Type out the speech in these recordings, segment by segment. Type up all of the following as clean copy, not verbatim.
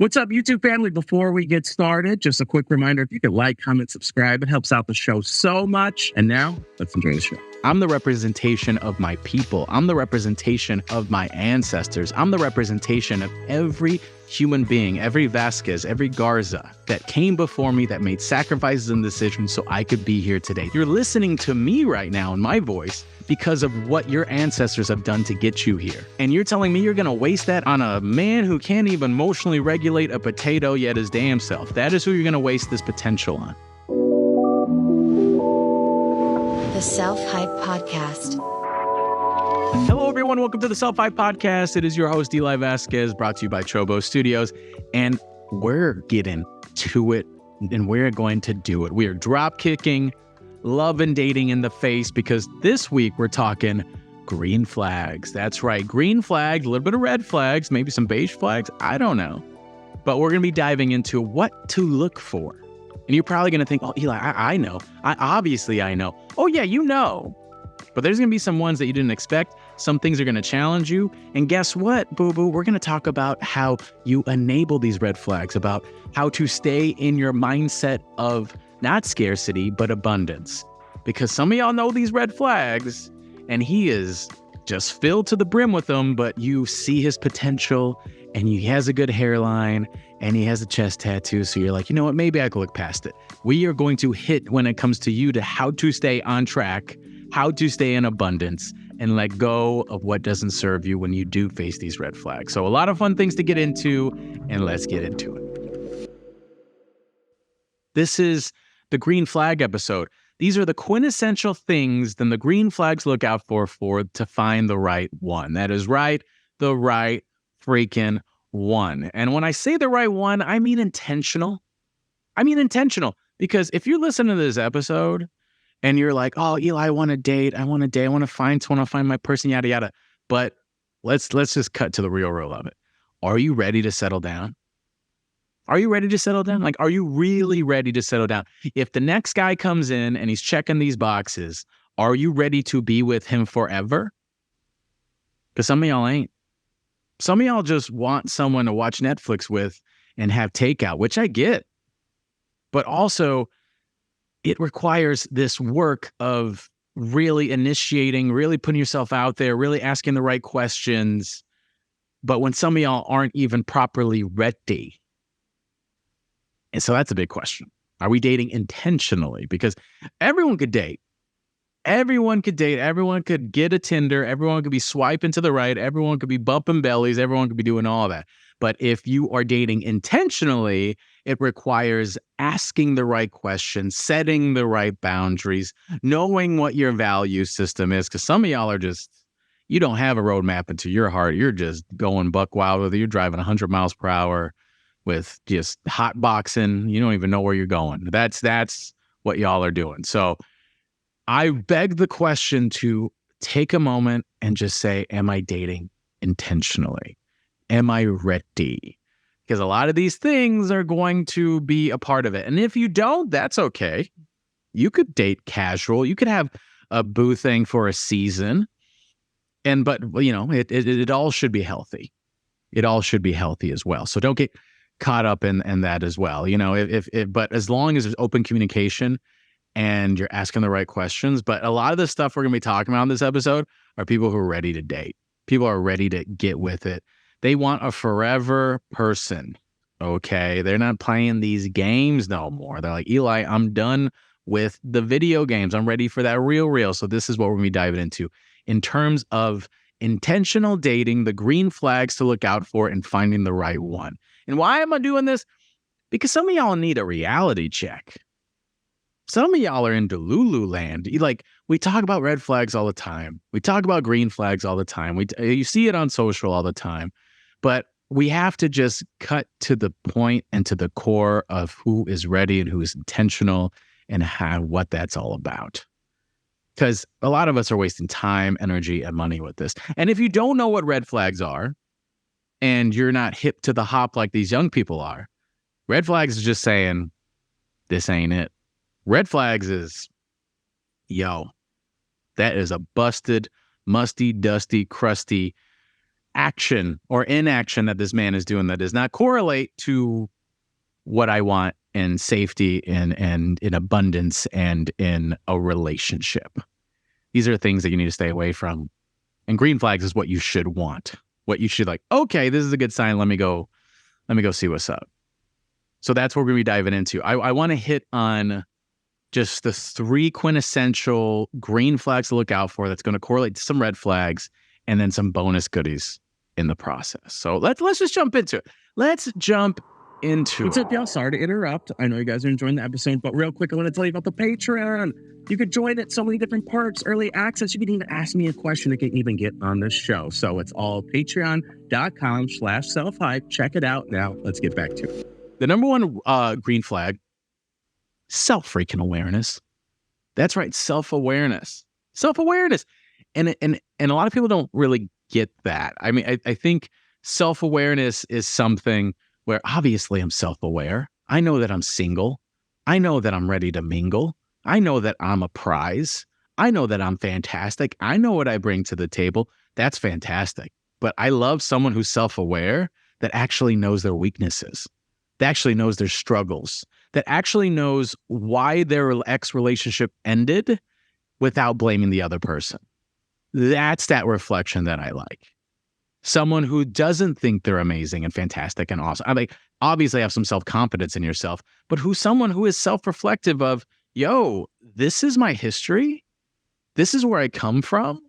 What's up, YouTube family? Before we get started, just a quick reminder, if you could like, comment, subscribe, it helps out the show so much. And now, let's enjoy the show. I'm the representation of my people. I'm the representation of my ancestors. I'm the representation of every human being, every Vasquez, every Garza that came before me, that made sacrifices and decisions so I could be here today. You're listening to me right now in my voice because of what your ancestors have done to get you here. And you're telling me you're gonna waste that on a man who can't even emotionally regulate a potato yet his damn self. That is who you're gonna waste this potential on. The Self-Hype Podcast. Hello, everyone. Welcome to the Self-Hype Podcast. It is your host, Eli Vasquez, brought to you by Chobo Studios. And we're getting to it, and we're going to do it. We are drop kicking love and dating in the face because this week we're talking green flags. That's right. Green flags, a little bit of red flags, maybe some beige flags. I don't know. But we're going to be diving into what to look for. And you're probably going to think, oh, Eli, I know. I know. Oh, yeah, you know. But there's going to be some ones that you didn't expect. Some things are going to challenge you. And guess what, boo-boo? We're going to talk about how you enable these red flags, about how to stay in your mindset of not scarcity, but abundance. Because some of y'all know these red flags, and he is just filled to the brim with them, but you see his potential, and he has a good hairline, and he has a chest tattoo, so you're like, you know what, maybe I could look past it. We are going to hit when it comes to you to how to stay on track, how to stay in abundance, and let go of what doesn't serve you when you do face these red flags. So a lot of fun things to get into, and let's get into it. This is the green flag episode. These are the quintessential things then the green flags look out for to find the right one. That is right, the right freaking one. And when I say the right one, I mean intentional. Because if you're listening to this episode and you're like, oh, Eli, I want to date, I want to find someone, I find my person, yada, yada. But let's just cut to the real of it. Are you ready to settle down? Are you ready to settle down? Like, are you really ready to settle down? If the next guy comes in and he's checking these boxes, are you ready to be with him forever? Because some of y'all ain't. Some of y'all just want someone to watch Netflix with and have takeout, which I get. But also, it requires this work of really initiating, really putting yourself out there, really asking the right questions. But when some of y'all aren't even properly ready. And so that's a big question. Are we dating intentionally? Because everyone could date. Everyone could date. Everyone could get a Tinder. Everyone could be swiping to the right. Everyone could be bumping bellies. Everyone could be doing all that. But if you are dating intentionally, it requires asking the right questions, setting the right boundaries, knowing what your value system is. Because some of y'all are just, you don't have a roadmap into your heart. You're just going buck wild with it. You're driving 100 miles per hour with just hot boxing. You don't even know where you're going. That's what y'all are doing. So I beg the question to take a moment and just say, am I dating intentionally? Am I ready? Because a lot of these things are going to be a part of it. And if you don't, that's okay. You could date casual. You could have a boo thing for a season. But you know, it all should be healthy. It all should be healthy as well. So don't get caught up in that as well. You know, but as long as there's open communication and you're asking the right questions. But a lot of the stuff we're going to be talking about in this episode are people who are ready to date. People are ready to get with it. They want a forever person. Okay. They're not playing these games no more. They're like, Eli, I'm done with the video games. I'm ready for that real. So this is what we're going to be diving into in terms of intentional dating, the green flags to look out for, and finding the right one. And why am I doing this? Because some of y'all need a reality check. Some of y'all are in Delulu land. Like, we talk about red flags all the time. We talk about green flags all the time. You see it on social all the time. But we have to just cut to the point and to the core of who is ready and who is intentional and what that's all about. Because a lot of us are wasting time, energy, and money with this. And if you don't know what red flags are, and you're not hip to the hop like these young people are, red flags is just saying, this ain't it. Red flags is, yo, that is a busted, musty, dusty, crusty action or inaction that this man is doing that does not correlate to what I want in safety and in abundance and in a relationship. These are things that you need to stay away from. And green flags is what you should want. What you should like, okay, this is a good sign. Let me go see what's up. So that's what we're going to be diving into. I want to hit on just the 3 quintessential green flags to look out for that's going to correlate to some red flags and then some bonus goodies in the process. So let's just jump into it. What's up, y'all? Sorry to interrupt. I know you guys are enjoying the episode, but real quick, I want to tell you about the Patreon. You could join it, so many different perks, early access. You can even ask me a question that can even get on this show. So it's all patreon.com/selfhype. Check it out. Now, let's get back to it. The number one green flag, self-freaking awareness. That's right, self-awareness. Self-awareness. And a lot of people don't really get that. I mean, I think self-awareness is something where obviously I'm self-aware. I know that I'm single. I know that I'm ready to mingle. I know that I'm a prize. I know that I'm fantastic. I know what I bring to the table. That's fantastic. But I love someone who's self-aware that actually knows their weaknesses, that actually knows their struggles, that actually knows why their ex relationship ended without blaming the other person. That's that reflection that I like. Someone who doesn't think they're amazing and fantastic and awesome. I mean, obviously have some self-confidence in yourself, but someone who is self-reflective of, yo, this is my history. This is where I come from.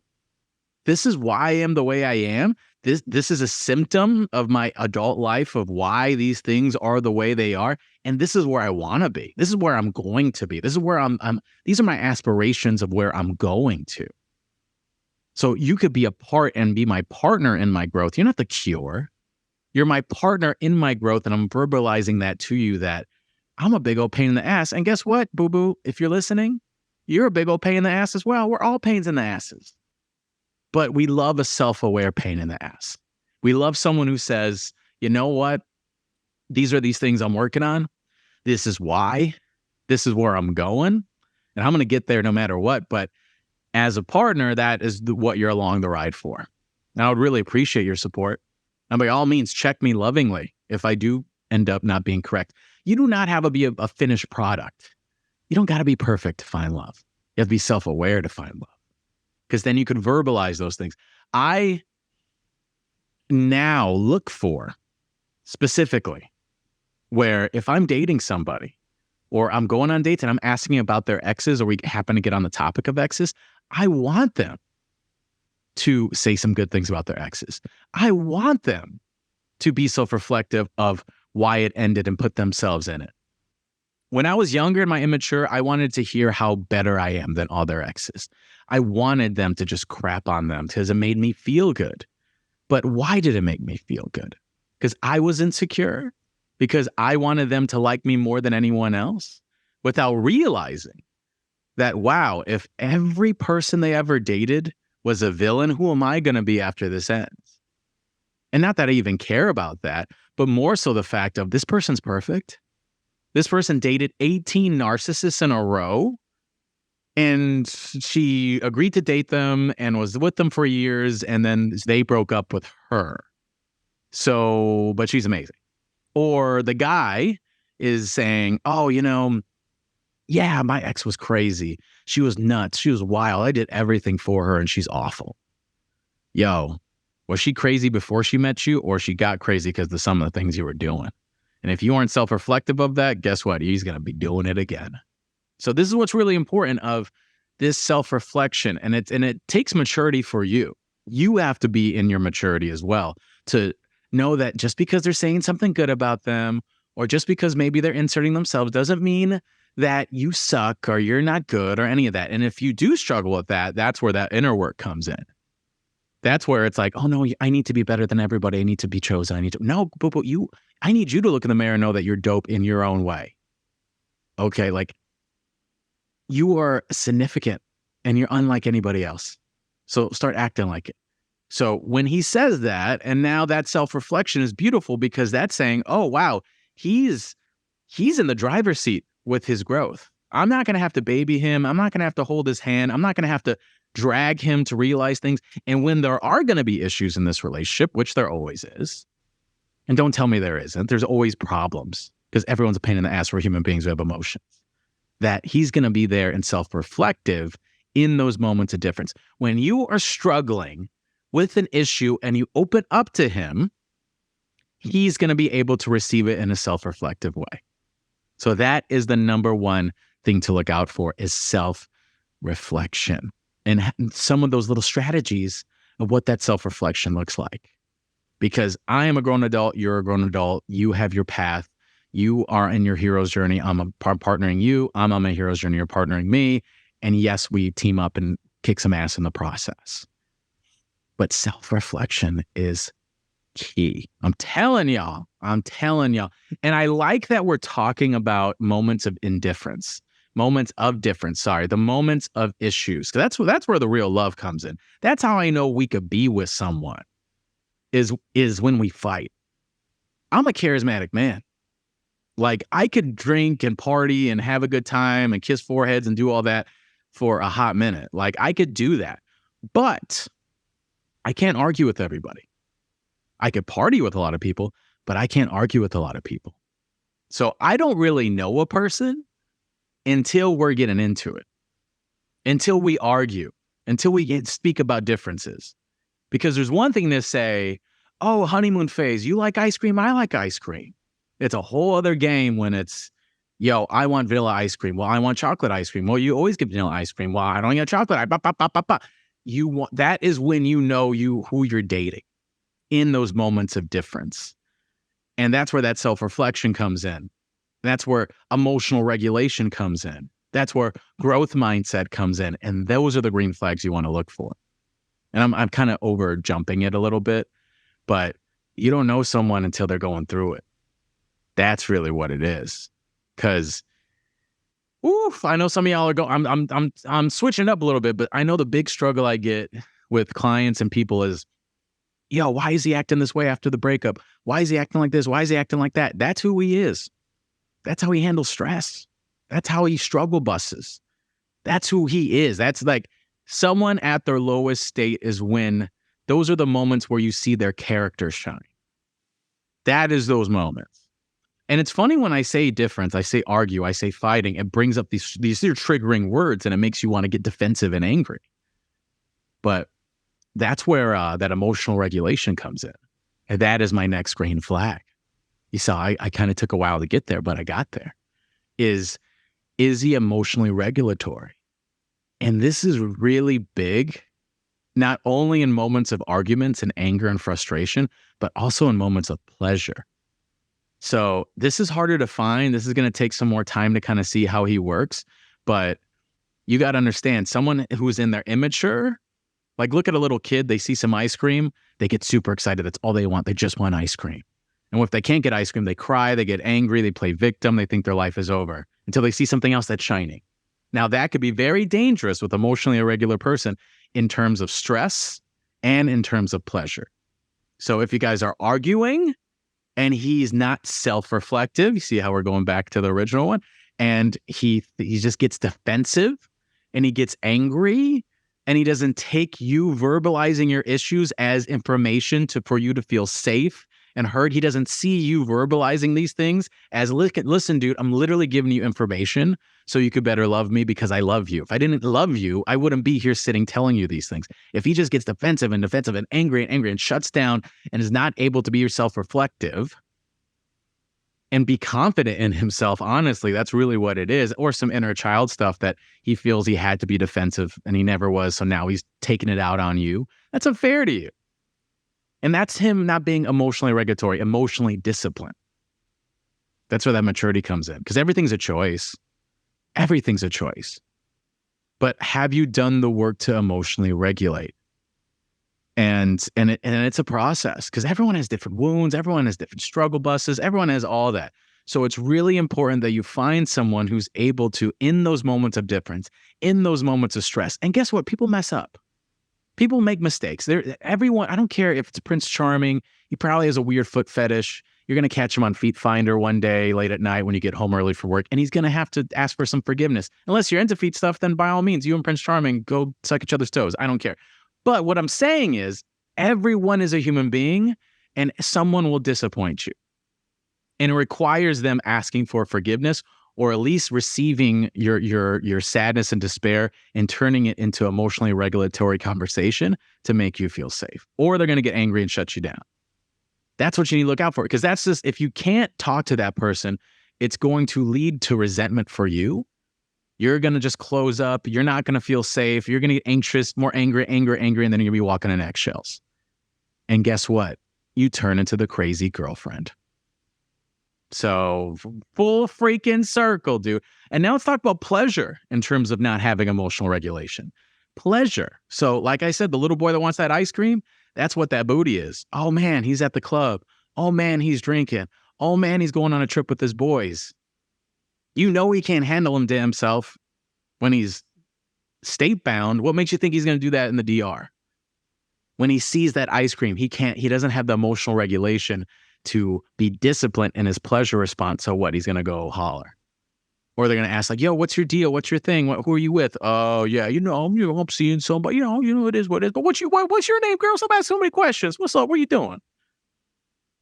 This is why I am the way I am. This is a symptom of my adult life of why these things are the way they are. And this is where I want to be. This is where I'm going to be. This is where these are my aspirations of where I'm going to. So you could be a part and be my partner in my growth. You're not the cure. You're my partner in my growth. And I'm verbalizing that to you that I'm a big old pain in the ass. And guess what, boo-boo? If you're listening, you're a big old pain in the ass as well. We're all pains in the asses. But we love a self-aware pain in the ass. We love someone who says, you know what? These are these things I'm working on. This is why. This is where I'm going. And I'm going to get there no matter what. But as a partner, that is what you're along the ride for. And I would really appreciate your support. And by all means, check me lovingly if I do end up not being correct. You do not have to be a finished product. You don't got to be perfect to find love. You have to be self-aware to find love. Because then you can verbalize those things. I now look for specifically where if I'm dating somebody or I'm going on dates and I'm asking about their exes or we happen to get on the topic of exes, I want them to say some good things about their exes. I want them to be self-reflective of why it ended and put themselves in it. When I was younger and my immature, I wanted to hear how better I am than all their exes. I wanted them to just crap on them because it made me feel good. But why did it make me feel good? Because I was insecure? Because I wanted them to like me more than anyone else? Without realizing that, wow, if every person they ever dated was a villain, who am I going to be after this ends? And not that I even care about that, but more so the fact of this person's perfect. This person dated 18 narcissists in a row, and she agreed to date them and was with them for years, and then they broke up with her. So, but she's amazing. Or the guy is saying, oh, yeah, my ex was crazy. She was nuts. She was wild. I did everything for her, and she's awful. Yo, was she crazy before she met you, or she got crazy because of some of the things you were doing? And if you aren't self-reflective of that, guess what? He's going to be doing it again. So this is what's really important of this self-reflection. And it takes maturity for you. You have to be in your maturity as well to know that just because they're saying something good about them, or just because maybe they're inserting themselves, doesn't mean that you suck or you're not good or any of that. And if you do struggle with that, that's where that inner work comes in. That's where it's like, oh no, I need to be better than everybody. I need to be chosen. No, but I need you to look in the mirror and know that you're dope in your own way. Okay, like you are significant and you're unlike anybody else. So start acting like it. So when he says that, and now that self-reflection is beautiful because that's saying, oh wow, he's in the driver's seat with his growth. I'm not going to have to baby him. I'm not going to have to hold his hand. I'm not going to have to drag him to realize things. And when there are going to be issues in this relationship, which there always is, and don't tell me there isn't, there's always problems because everyone's a pain in the ass. We're human beings who have emotions. That he's going to be there and self-reflective in those moments of difference. When you are struggling with an issue and you open up to him, he's going to be able to receive it in a self-reflective way. So that is the number one thing to look out for, is self-reflection. And some of those little strategies of what that self-reflection looks like. Because I am a grown adult, you're a grown adult, you have your path, you are in your hero's journey, I'm partnering you, I'm on my hero's journey, you're partnering me. And yes, we team up and kick some ass in the process. But self-reflection is key. I'm telling y'all. And I like that we're talking about moments of indifference. Moments of difference, the moments of issues. That's where the real love comes in. That's how I know we could be with someone, is when we fight. I'm a charismatic man. Like, I could drink and party and have a good time and kiss foreheads and do all that for a hot minute. Like, I could do that. But I can't argue with everybody. I could party with a lot of people, but I can't argue with a lot of people. So I don't really know a person until we're getting into it, until we argue, until we speak about differences. Because there's one thing to say, oh, honeymoon phase, you like ice cream, I like ice cream. It's a whole other game when it's, yo, I want vanilla ice cream. Well, I want chocolate ice cream. Well, you always get vanilla ice cream. Well, I don't get chocolate. That is when you know who you're dating, in those moments of difference. And that's where that self-reflection comes in. That's where emotional regulation comes in. That's where growth mindset comes in. And those are the green flags you want to look for. And I'm kind of over jumping it a little bit, but you don't know someone until they're going through it. That's really what it is. Because, I know some of y'all are going, I'm switching up a little bit, but I know the big struggle I get with clients and people is, yo, why is he acting this way after the breakup? Why is he acting like this? Why is he acting like that? That's who he is. That's how he handles stress. That's how he struggle busses. That's who he is. That's like someone at their lowest state is when those are the moments where you see their character shine. That is those moments. And it's funny when I say difference, I say argue, I say fighting, it brings up these are triggering words and it makes you want to get defensive and angry. But that's where that emotional regulation comes in. And that is my next green flag. You saw, I kind of took a while to get there, but I got there. Is he emotionally regulatory? And this is really big, not only in moments of arguments and anger and frustration, but also in moments of pleasure. So this is harder to find. This is going to take some more time to kind of see how he works. But you got to understand, someone who's in their immature, like look at a little kid, they see some ice cream, they get super excited. That's all they want. They just want ice cream. And if they can't get ice cream, they cry, they get angry, they play victim, they think their life is over until they see something else that's shining. Now that could be very dangerous with emotionally irregular person in terms of stress and in terms of pleasure. So if you guys are arguing and he's not self-reflective, you see how we're going back to the original one, and he just gets defensive and he gets angry and he doesn't take you verbalizing your issues as information for you to feel safe and heard. He doesn't see you verbalizing these things as, listen, dude, I'm literally giving you information so you could better love me because I love you. If I didn't love you, I wouldn't be here sitting telling you these things. If he just gets defensive and angry and shuts down and is not able to be self-reflective and be confident in himself, honestly, that's really what it is. Or some inner child stuff that he feels he had to be defensive and he never was, so now he's taking it out on you. That's unfair to you. And that's him not being emotionally regulatory, emotionally disciplined. That's where that maturity comes in, because everything's a choice. Everything's a choice. But have you done the work to emotionally regulate? And it's a process, because everyone has different wounds, everyone has different struggle buses, everyone has all that. So it's really important that you find someone who's able to, in those moments of difference, in those moments of stress. And guess what? People mess up. People make mistakes. Everyone, I don't care if it's Prince Charming, he probably has a weird foot fetish. You're going to catch him on Feet Finder one day late at night when you get home early for work, and he's going to have to ask for some forgiveness. Unless you're into feet stuff, then by all means, you and Prince Charming go suck each other's toes. I don't care. But what I'm saying is everyone is a human being, and someone will disappoint you. And it requires them asking for forgiveness, or at least receiving your sadness and despair and turning it into emotionally regulatory conversation to make you feel safe. Or they're going to get angry and shut you down. That's what you need to look out for. Because that's just, if you can't talk to that person, it's going to lead to resentment for you. You're going to just close up. You're not going to feel safe. You're going to get anxious, more angry, and then you're going to be walking on eggshells. And guess what? You turn into the crazy girlfriend. So full freaking circle, dude. And now let's talk about pleasure in terms of not having emotional regulation. Pleasure. So like I said, the little boy that wants that ice cream, that's what that booty is. Oh man, he's at the club. Oh man, he's drinking. Oh man, he's going on a trip with his boys. You know he can't handle him to himself when he's state bound. What makes you think he's going to do that in the DR? When he sees that ice cream, he doesn't have the emotional regulation to be disciplined in his pleasure response. So what? He's going to go holler. Or they're going to ask like, yo, what's your deal? What's your thing? Who are you with? Oh, yeah, I'm seeing somebody, it is what it is. But what's your name, girl? Stop asking so many questions. What's up? What are you doing?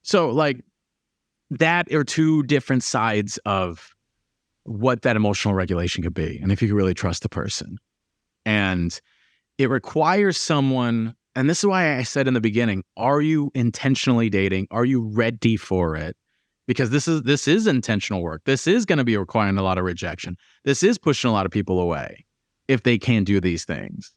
So like that are two different sides of what that emotional regulation could be. And if you can really trust the person. And it requires someone. And this is why I said in the beginning, are you intentionally dating? Are you ready for it? Because this is intentional work. This is going to be requiring a lot of rejection. This is pushing a lot of people away if they can't do these things.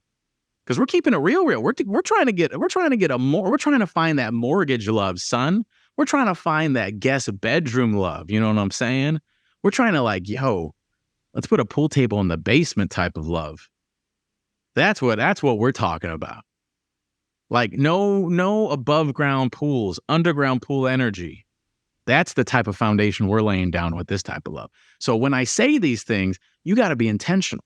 Because we're keeping it real. We're trying to find that mortgage love, son. We're trying to find that guest bedroom love. You know what I'm saying? We're trying to like, yo, let's put a pool table in the basement type of love. That's what we're talking about. Like no above ground pools, underground pool energy. That's the type of foundation we're laying down with this type of love. So when I say these things, you got to be intentional.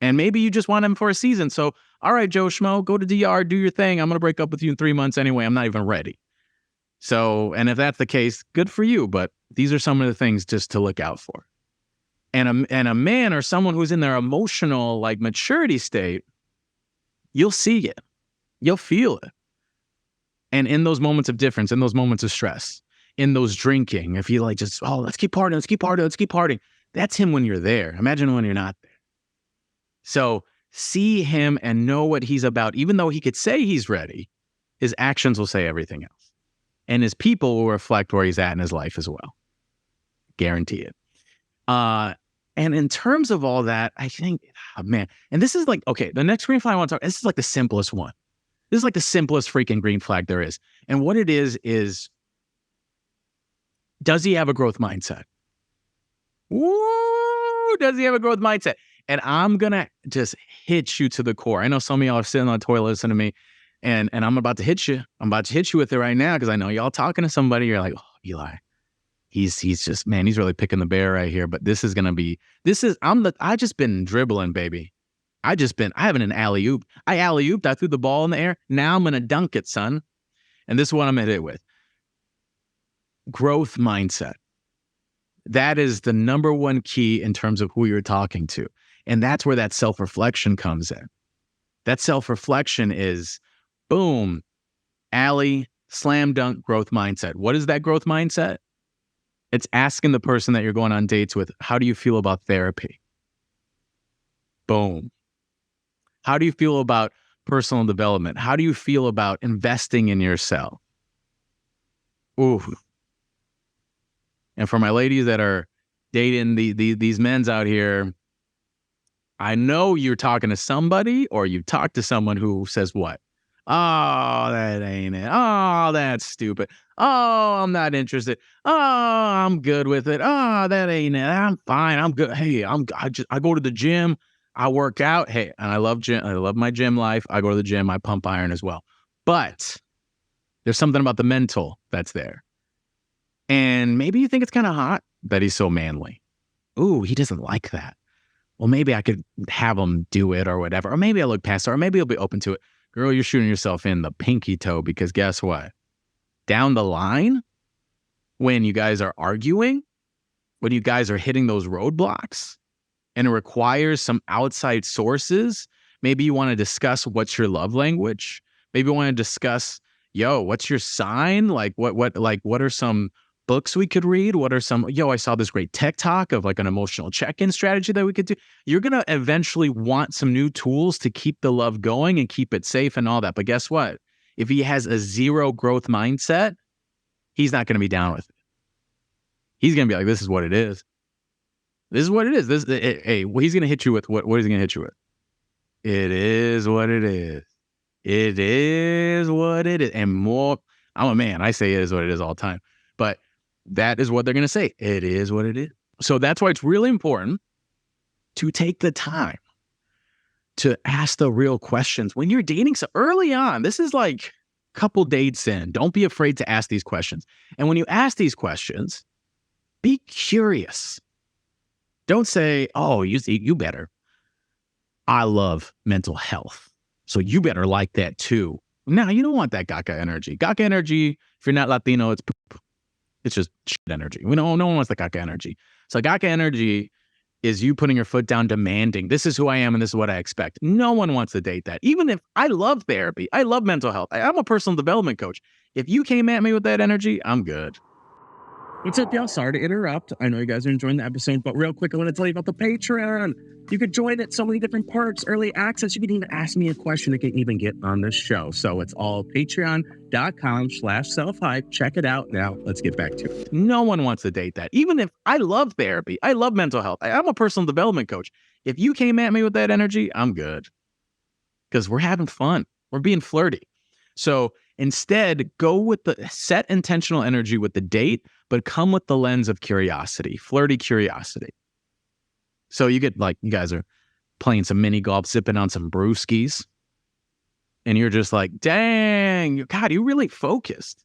And maybe you just want them for a season. So, all right, Joe Schmo, go to DR, do your thing. I'm going to break up with you in 3 months anyway. I'm not even ready. So, and if that's the case, good for you. But these are some of the things just to look out for. And a man or someone who's in their emotional like maturity state, you'll see it. You'll feel it. And in those moments of difference, in those moments of stress, in those drinking, if you like just, let's keep partying. That's him when you're there. Imagine when you're not there. So see him and know what he's about. Even though he could say he's ready, his actions will say everything else. And his people will reflect where he's at in his life as well. Guarantee it. And in terms of all that, I think, man, and this is like, okay, the next green flag I want to talk, this is like the simplest one. This is like the simplest freaking green flag there is. And what it is, does he have a growth mindset? Woo! Does he have a growth mindset? And I'm going to just hit you to the core. I know some of y'all are sitting on the toilet listening to me, and I'm about to hit you. I'm about to hit you with it right now because I know y'all talking to somebody. You're like, oh, Eli, he's just, man, he's really picking the bear right here. But this is going to be, I just been dribbling, baby. I haven't an alley-oop. I alley-ooped. I threw the ball in the air. Now I'm going to dunk it, son. And this is what I'm going to hit it with. Growth mindset. That is the number one key in terms of who you're talking to. And that's where that self-reflection comes in. That self-reflection is, boom, alley, slam dunk, growth mindset. What is that growth mindset? It's asking the person that you're going on dates with, how do you feel about therapy? Boom. How do you feel about personal development? How do you feel about investing in yourself? Ooh. And for my ladies that are dating these men's out here, I know you're talking to somebody or you've talked to someone who says what? Oh, that ain't it. Oh, that's stupid. Oh, I'm not interested. Oh, I'm good with it. Oh, that ain't it. I'm fine. I'm good. Hey, I go to the gym. I work out. Hey, and I love gym. I love my gym life. I go to the gym. I pump iron as well. But there's something about the mental that's there. And maybe you think it's kind of hot that he's so manly. Ooh, he doesn't like that. Well, maybe I could have him do it or whatever. Or maybe I'll look past it. Or maybe he'll be open to it. Girl, you're shooting yourself in the pinky toe because guess what? Down the line, when you guys are arguing, when you guys are hitting those roadblocks, and it requires some outside sources. Maybe you want to discuss what's your love language. Maybe you want to discuss, what's your sign? Like what are some books we could read? What are some, I saw this great TikTok of like an emotional check-in strategy that we could do. You're going to eventually want some new tools to keep the love going and keep it safe and all that. But guess what? If he has a zero growth mindset, he's not going to be down with it. He's going to be like, this is what it is. This is what it is. He's going to hit you with what is he going to hit you with? It is what it is. It is what it is. And more, I'm a man. I say it is what it is all the time. But that is what they're going to say. It is what it is. So that's why it's really important to take the time to ask the real questions when you're dating. So early on, this is like a couple dates in. Don't be afraid to ask these questions. And when you ask these questions, be curious. Don't say, oh, you better. I love mental health, so you better like that too. No, you don't want that gaga energy. Gaga energy, if you're not Latino, it's poop. It's just shit energy. No one wants the gaga energy. So gaga energy is you putting your foot down, demanding, this is who I am and this is what I expect. No one wants to date that. Even if I love therapy, I love mental health. I'm a personal development coach. If you came at me with that energy, I'm good. What's up, y'all? Sorry to interrupt. I know you guys are enjoying the episode, but real quick, I want to tell you about the Patreon. You could join it, so many different perks, early access. You can even ask me a question that can even get on this show. So it's all patreon.com/selfhype. Check it out. Now, let's get back to it. No one wants to date that. Even if I love therapy, I love mental health. I'm a personal development coach. If you came at me with that energy, I'm good. Because we're having fun. We're being flirty. So instead, go with the set intentional energy with the date, but come with the lens of curiosity, flirty curiosity. So you get like, you guys are playing some mini golf, sipping on some brewskis, and you're just like, dang, God, you're really focused.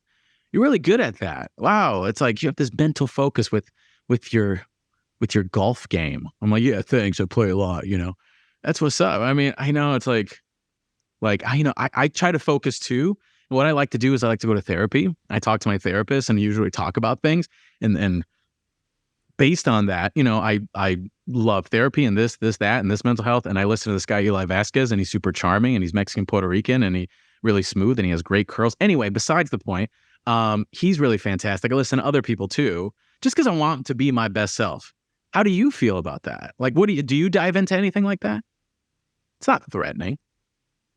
You're really good at that. Wow. It's like you have this mental focus with your golf game. I'm like, yeah, thanks. I play a lot, That's what's up. I mean, I know it's like I try to focus too. What I like to do is I like to go to therapy. I talk to my therapist and usually talk about things. And based on that, I love therapy and this, that, and this mental health. And I listen to this guy, Eli Vasquez, and he's super charming and he's Mexican, Puerto Rican, and he really smooth and he has great curls. Anyway, besides the point, he's really fantastic. I listen to other people too, just because I want to be my best self. How do you feel about that? Like, do you dive into anything like that? It's not threatening.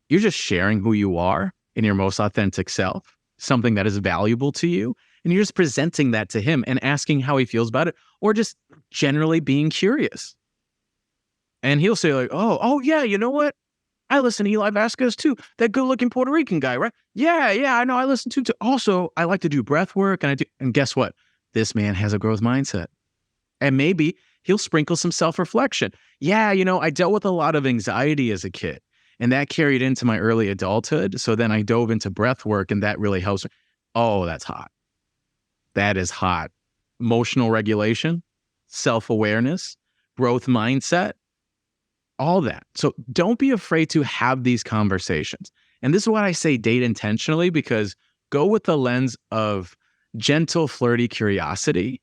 You're just sharing who you are in your most authentic self, something that is valuable to you. And you're just presenting that to him and asking how he feels about it, or just generally being curious. And he'll say like, oh yeah, you know what? I listen to Eli Vasquez too. That good looking Puerto Rican guy, right? Yeah, I know. I listen to too. Also, I like to do breath work. And guess what? This man has a growth mindset. And maybe he'll sprinkle some self-reflection. Yeah, I dealt with a lot of anxiety as a kid. And that carried into my early adulthood. So then I dove into breath work and that really helps me. Oh, that's hot. That is hot. Emotional regulation, self-awareness, growth mindset, all that. So don't be afraid to have these conversations. And this is why I say date intentionally, because go with the lens of gentle, flirty curiosity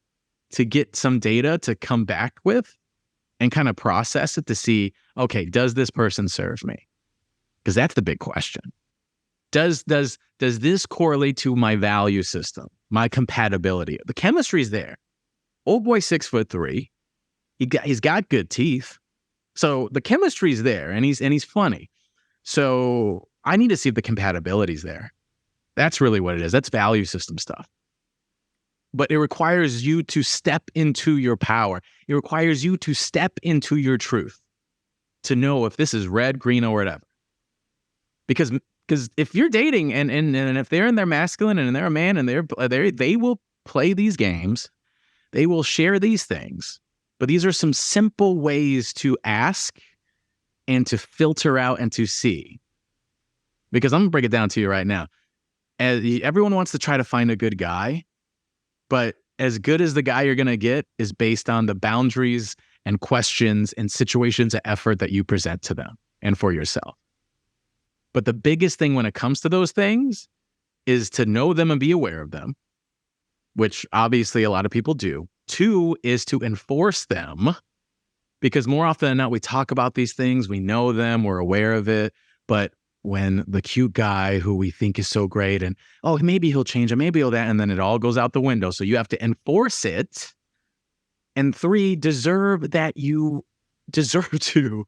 to get some data to come back with and kind of process it to see, okay, does this person serve me? Because that's the big question. Does this correlate to my value system, my compatibility? The chemistry's there. Old boy 6'3", he's got good teeth, so the chemistry's there, and he's funny. So I need to see if the compatibility's there. That's really what it is. That's value system stuff. But it requires you to step into your power. It requires you to step into your truth to know if this is red, green, or whatever. Because if you're dating and if they're in their masculine and they're a man and they will play these games, they will share these things. But these are some simple ways to ask and to filter out and to see. Because I'm gonna break it down to you right now. Everyone wants to try to find a good guy, but as good as the guy you're gonna get is based on the boundaries and questions and situations of effort that you present to them and for yourself. But the biggest thing when it comes to those things is to know them and be aware of them, which obviously a lot of people do. 2 is to enforce them, because more often than not, we talk about these things, we know them, we're aware of it, but when the cute guy who we think is so great and, oh, maybe he'll change it, maybe he'll that, and then it all goes out the window. So you have to enforce it. And 3, deserve that you deserve to.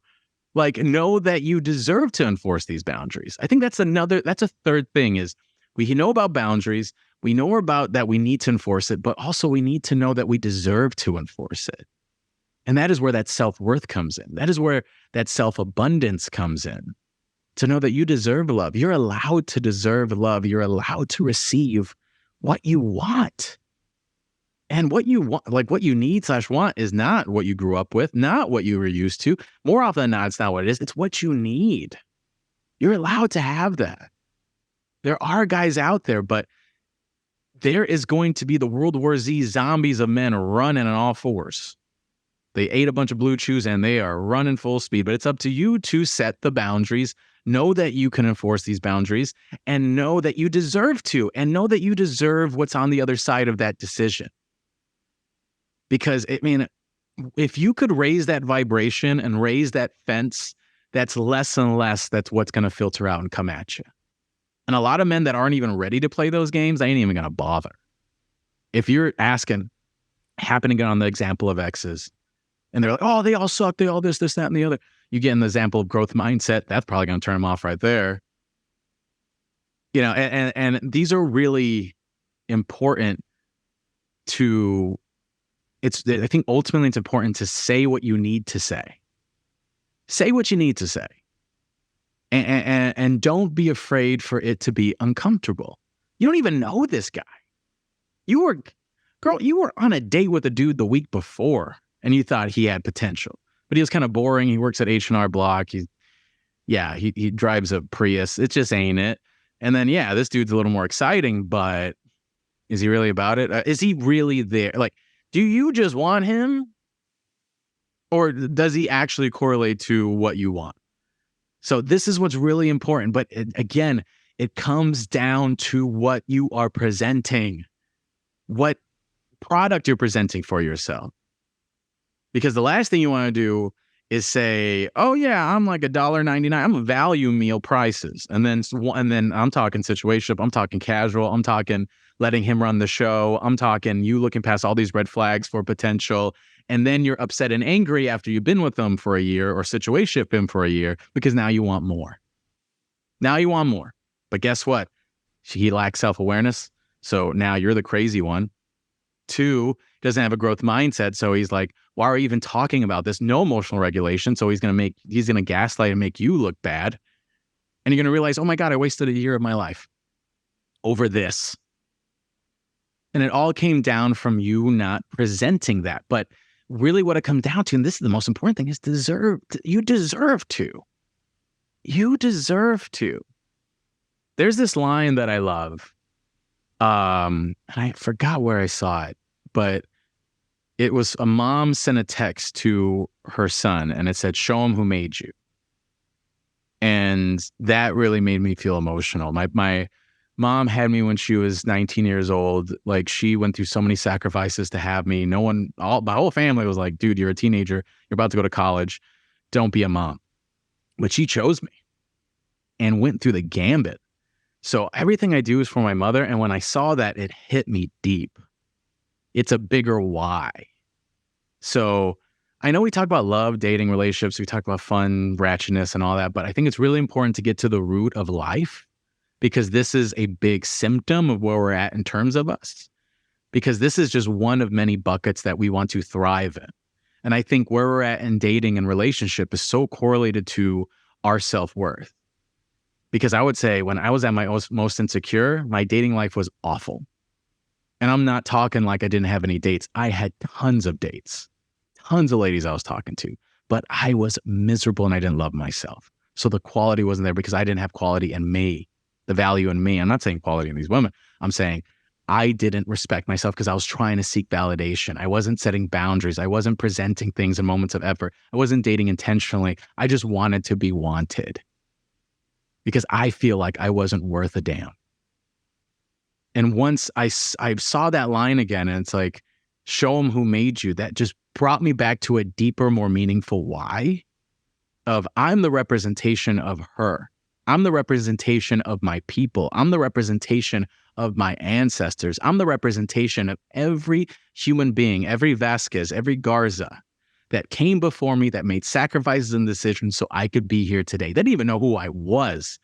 Like, know that you deserve to enforce these boundaries. I think that's a third thing is we know about boundaries. We know about that we need to enforce it, but also we need to know that we deserve to enforce it. And that is where that self-worth comes in. That is where that self-abundance comes in. To know that you deserve love. You're allowed to deserve love. You're allowed to receive what you want. And what you want, like what you need/want, is not what you grew up with, not what you were used to. More often than not, it's not what it is. It's what you need. You're allowed to have that. There are guys out there, but there is going to be the World War Z zombies of men running on all fours. They ate a bunch of blue chews and they are running full speed, but it's up to you to set the boundaries. Know that you can enforce these boundaries and know that you deserve to, and know that you deserve what's on the other side of that decision. Because, I mean, if you could raise that vibration and raise that fence, that's less and less that's what's going to filter out and come at you. And a lot of men that aren't even ready to play those games, they ain't even going to bother. If you're asking, happen to get on the example of exes, and they're like, oh, they all suck, they all this, that, and the other. You get in the example of growth mindset, that's probably going to turn them off right there. You know, and these are really important to, I think ultimately it's important to say what you need to say. Say what you need to say. And don't be afraid for it to be uncomfortable. You don't even know this guy. You were on a date with a dude the week before and you thought he had potential, but he was kind of boring. He works at H&R Block. He drives a Prius. It just ain't it. And then, this dude's a little more exciting, but is he really about it? Is he really there? Like, do you just want him? Or does he actually correlate to what you want? So this is what's really important. But again, it comes down to what you are presenting, what product you're presenting for yourself. Because the last thing you want to do is say, oh yeah, I'm like $1.99. I'm a value meal prices. And then I'm talking situationship. I'm talking casual. I'm talking letting him run the show. I'm talking you looking past all these red flags for potential. And then you're upset and angry after you've been with them for a year or situationship him for a year because now you want more. Now you want more. But guess what? He lacks self-awareness. So now you're the crazy one. 2, doesn't have a growth mindset. So he's like, why are we even talking about this? No emotional regulation. So he's going to gaslight and make you look bad. And you're going to realize, oh my God, I wasted a year of my life over this. And it all came down from you not presenting that. But really what it comes down to, and this is the most important thing, is you deserve to. You deserve to. There's this line that I love. And I forgot where I saw it, but it was a mom sent a text to her son and it said, show him who made you. And that really made me feel emotional. My mom had me when she was 19 years old. Like, she went through so many sacrifices to have me. My whole family was like, dude, you're a teenager. You're about to go to college. Don't be a mom. But she chose me and went through the gambit. So everything I do is for my mother. And when I saw that, it hit me deep. It's a bigger why. So I know we talk about love, dating, relationships. We talk about fun, ratchetness and all that. But I think it's really important to get to the root of life, because this is a big symptom of where we're at in terms of us. Because this is just one of many buckets that we want to thrive in. And I think where we're at in dating and relationship is so correlated to our self-worth. Because I would say when I was at my most insecure, my dating life was awful. And I'm not talking like I didn't have any dates. I had tons of dates, tons of ladies I was talking to, but I was miserable and I didn't love myself. So the quality wasn't there because I didn't have quality in me, the value in me. I'm not saying quality in these women. I'm saying I didn't respect myself because I was trying to seek validation. I wasn't setting boundaries. I wasn't presenting things in moments of effort. I wasn't dating intentionally. I just wanted to be wanted because I feel like I wasn't worth a damn. And once I saw that line again, and it's like, show them who made you, that just brought me back to a deeper, more meaningful why of I'm the representation of her. I'm the representation of my people. I'm the representation of my ancestors. I'm the representation of every human being, every Vasquez, every Garza that came before me, that made sacrifices and decisions so I could be here today. They didn't even know who I was.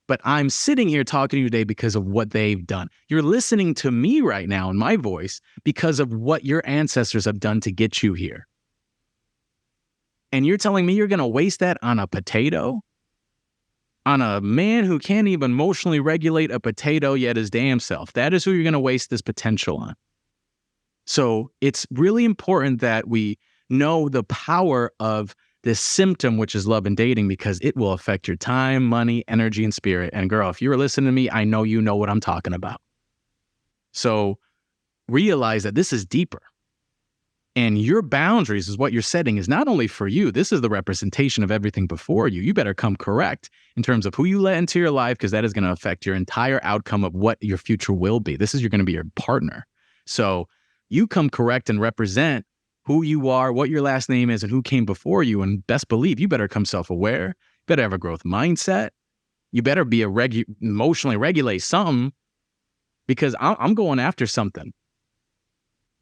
But I'm sitting here talking to you today because of what they've done. You're listening to me right now in my voice because of what your ancestors have done to get you here. And you're telling me you're going to waste that on a potato? On a man who can't even emotionally regulate a potato yet his damn self. That is who you're going to waste this potential on. So it's really important that we know the power of this symptom, which is love and dating, because it will affect your time, money, energy, and spirit. And girl, if you're listening to me, I know you know what I'm talking about. So realize that this is deeper. And your boundaries is what you're setting is not only for you. This is the representation of everything before you. You better come correct in terms of who you let into your life, because that is going to affect your entire outcome of what your future will be. This is going to be your partner. So you come correct and represent who you are, what your last name is, and who came before you. And best believe you better come self-aware. You better have a growth mindset. You better be emotionally regulate something, because I'm going after something.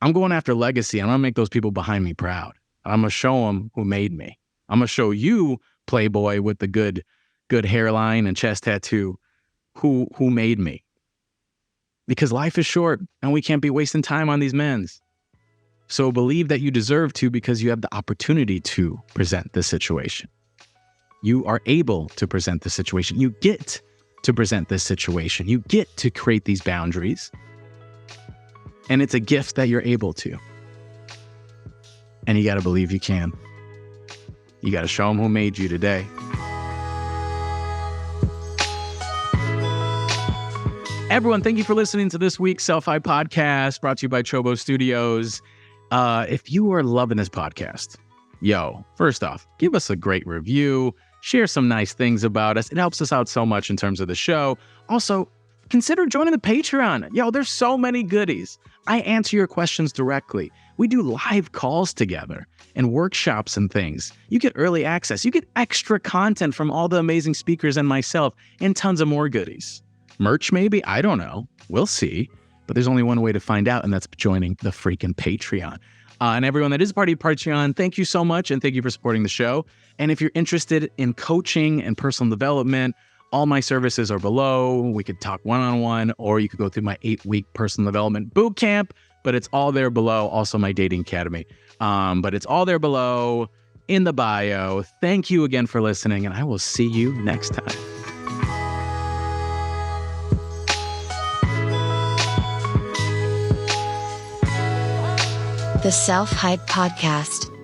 I'm going after legacy. I'm going to make those people behind me proud. I'm going to show them who made me. I'm going to show you, playboy with the good hairline and chest tattoo, who made me. Because life is short and we can't be wasting time on these men's. So believe that you deserve to, because you have the opportunity to present this situation. You are able to present the situation. You get to present this situation. You get to create these boundaries. And it's a gift that you're able to. And you got to believe you can. You got to show them who made you today. Everyone, thank you for listening to this week's SelfHype podcast, brought to you by Chobo Studios. If you are loving this podcast, first off, give us a great review. Share some nice things about us. It helps us out so much in terms of the show. Also, consider joining the Patreon. There's so many goodies. I answer your questions directly. We do live calls together and workshops and things. You get early access. You get extra content from all the amazing speakers and myself, and tons of more goodies. Merch maybe? I don't know. We'll see. But there's only one way to find out, and that's joining the freaking Patreon. And everyone that is part of Patreon, thank you so much, and thank you for supporting the show. And if you're interested in coaching and personal development, all my services are below. We could talk one-on-one, or you could go through my 8-week personal development boot camp, but it's all there below. Also my dating academy. But it's all there below in the bio. Thank you again for listening, and I will see you next time. The SelfHype Podcast.